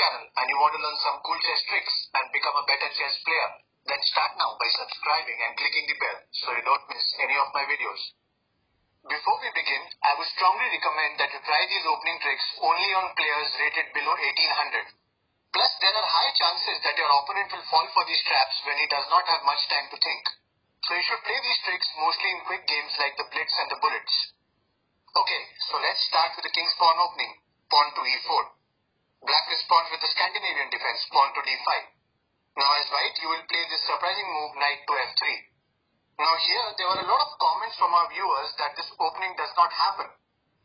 channel and you want to learn some cool chess tricks and become a better chess player, then start now by subscribing and clicking the bell so you don't miss any of my videos. Before we begin, I would strongly recommend that you try these opening tricks only on players rated below 1800. Plus, there are high chances that your opponent will fall for these traps when he does not have much time to think. So you should play these tricks mostly in quick games like the blitz and the bullets. Okay, so let's start with the king's pawn opening, pawn to e4. Black responds with the Scandinavian defense, pawn to d5. Now as white, you will play this surprising move, knight to f3. Now here, there were a lot of comments from our viewers that this opening does not happen.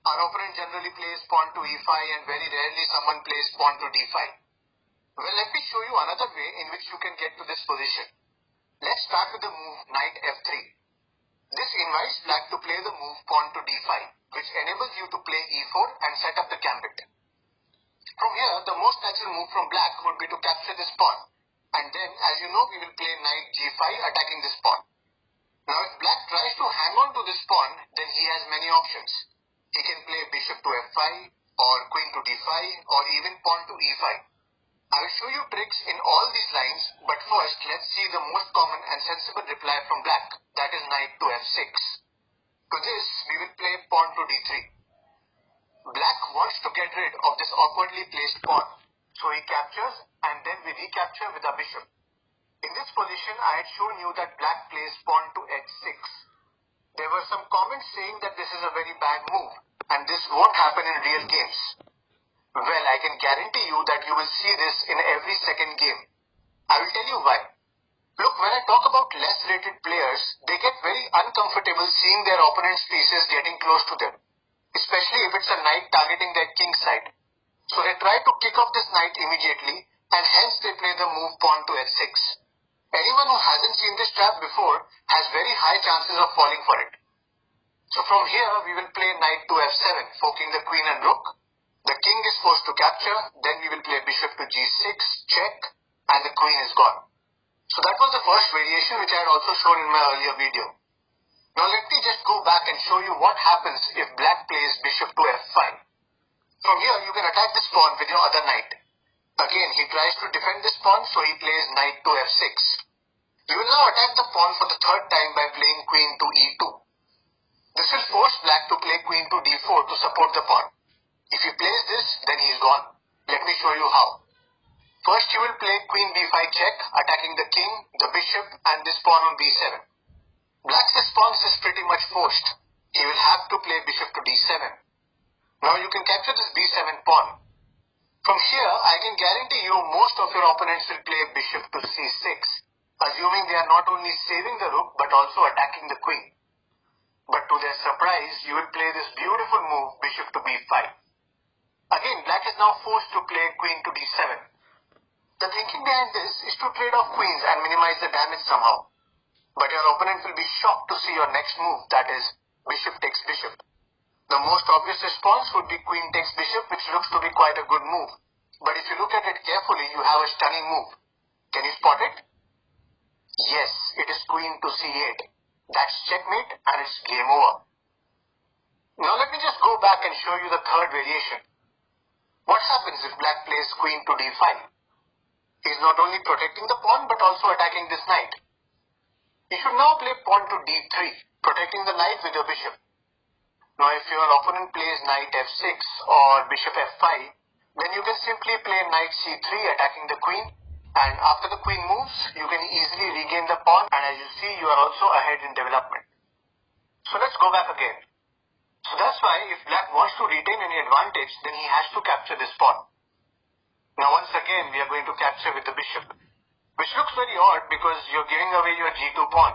Our opponent generally plays pawn to e5 and very rarely someone plays pawn to d5. Well, let me show you another way in which you can get to this position. Let's start with the move knight f3. This invites black to play the move pawn to d5, which enables you to play e4 and set up the gambit. From here, the most natural move from black would be to capture this pawn. And then, as you know, we will play knight g5 attacking this pawn. Now, if black tries to hang on to this pawn, then he has many options. He can play bishop to f5, or queen to d5, or even pawn to e5. I will show you tricks in all these lines, but first let's see the most common and sensible reply from black, that is knight to f6. To this, we will play pawn to d3. Black wants to get rid of this awkwardly placed pawn, so he captures and then we recapture with our bishop. In this position, I had shown you that black plays pawn to h6. There were some comments saying that this is a very bad move, and this won't happen in real games. Well, I can guarantee you that you will see this in every second game. I will tell you why. Look, when I talk about less rated players, they get very uncomfortable seeing their opponent's pieces getting close to them, especially if it's a knight targeting their king side. So they try to kick off this knight immediately, and hence they play the move pawn to h6. Anyone who hasn't seen this trap before has very high chances of falling for it. So from here, we will play knight to f7, forking the queen and rook. The king is forced to capture, then we will play bishop to g6, check, and the queen is gone. So that was the first variation which I had also shown in my earlier video. Now let me just go back and show you what happens if black plays bishop to f5. From here, you can attack this pawn with your other knight. Again, he tries to defend this pawn, so he plays knight to f6. You will now attack the pawn for the third time by playing queen to e2. This will force black to play queen to d4 to support the pawn. If he plays this, then he is gone. Let me show you how. First, you will play queen b5 check, attacking the king, the bishop, and this pawn on b7. Black's response is pretty much forced. He will have to play bishop to d7. Now you can capture this b7 pawn. From here, I can guarantee you most of your opponents will play bishop to c6, assuming they are not only saving the rook but also attacking the queen. But to their surprise, you will play this beautiful move bishop to b5. Again, black is now forced to play queen to d7. The thinking behind this is to trade off queens and minimize the damage somehow. But your opponent will be shocked to see your next move, that is, bishop takes bishop. The most obvious response would be queen takes bishop, which looks to be quite a good move. But if you look at it carefully, you have a stunning move. Can you spot it? Yes, it is queen to c8. That's checkmate and it's game over. Now let me just go back and show you the third variation. What happens if black plays queen to d5? He is not only protecting the pawn but also attacking this knight. You should now play pawn to d3, protecting the knight with your bishop. Now if your opponent plays knight f6 or bishop f5, then you can simply play knight c3 attacking the queen, and after the queen moves, you can easily regain the pawn, and as you see, you are also ahead in development. So let's go back again. So that's why if black wants to retain any advantage, then he has to capture this pawn. Now once again, we are going to capture with the bishop, which looks very odd because you're giving away your g2 pawn.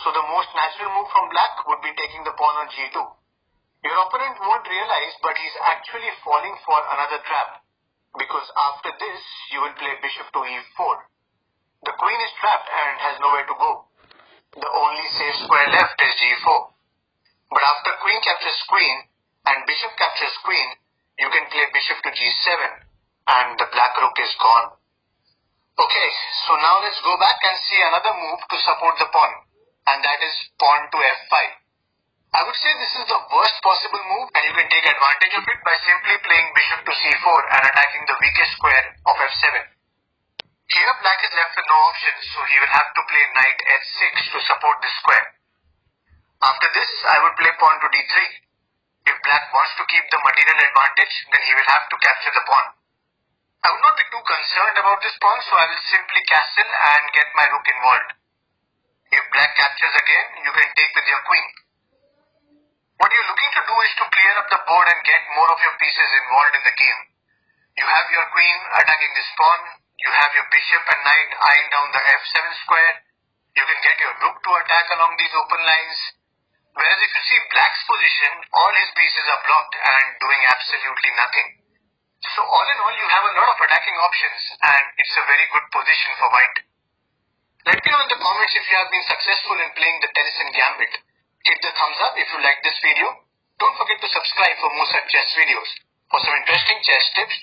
So the most natural move from black would be taking the pawn on g2. Your opponent won't realize, but he's actually falling for another trap, because after this, you will play bishop to e4. The queen is trapped and has nowhere to go. The only safe square left is g4. But after queen captures queen and bishop captures queen, you can play bishop to g7 and the black rook is gone. Okay, so now let's go back and see another move to support the pawn, and that is pawn to f5. I would say this is the worst possible move, and you can take advantage of it by simply playing bishop to c4 and attacking the weakest square of f7. Here black is left with no options, so he will have to play knight h6 to support this square. After this, I would play pawn to d3. If black wants to keep the material advantage, then he will have to capture the pawn. I would not be too concerned about this pawn, so I will simply castle and get my rook involved. If black captures again, you can take with your queen. What you're looking to do is to clear up the board and get more of your pieces involved in the game. You have your queen attacking this pawn, you have your bishop and knight eyeing down the f7 square, you can get your rook to attack along these open lines. Whereas if you see black's position, all his pieces are blocked and doing absolutely nothing. So all in all, you have a lot of attacking options and it's a very good position for white. Let me know in the comments if you have been successful in playing the Tennyson Gambit. Hit the thumbs up if you like this video. Don't forget to subscribe for more such chess videos. For some interesting chess tips, tricks,